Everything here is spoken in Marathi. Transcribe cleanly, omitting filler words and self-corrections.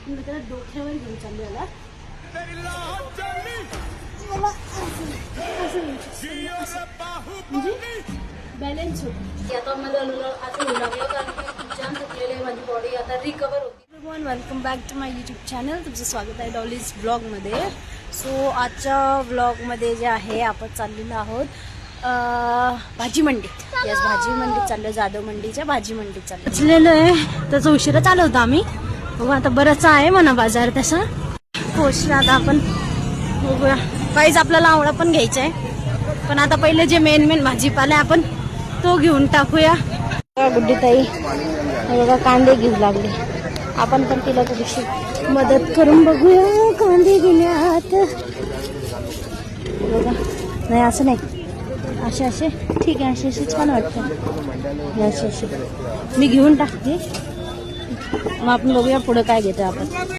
मी त्याला डोक्यावर घेऊन चालले याला म्हणजे बॅलन्स होतो. आता मला आता होऊ लागलं कारण की खूप जाम थकलेली आहे माझी बॉडी, आता रिकवर होती. Everyone, welcome back to my YouTube channel. तुमचं स्वागत आहे डॉलीज ब्लॉगमध्ये. सो आजच्या ब्लॉगमध्ये जे आहे आपण चाललेलो आहोत भाजी मंडीत. यस, भाजी मंडीत चाललो, जाधव मंडीच्या भाजी मंडीत चाललेलो आहे. त्याचा उशिरा चालू होता आम्ही. बघू आता बरंच आहे म्हणा बाजार तसा. पोचला आता आपण, बघूया. काहीच आपल्याला आवडा पण घ्यायचा आहे, पण आता पहिले जे मेन भाजीपाला आपण तो घेऊन टाकूया. गुड्डी ताई बघा कांदे घेऊ लागले. आपण पण तिला थोडीशी मदत करून बघूया कांदे घेण्यात. बघा, नाही असं नाही, असे ठीक आहे, असे छान वाटतं. असे मी घेऊन टाकते, मग आपण बघूया पुढं काय घेतो आपण.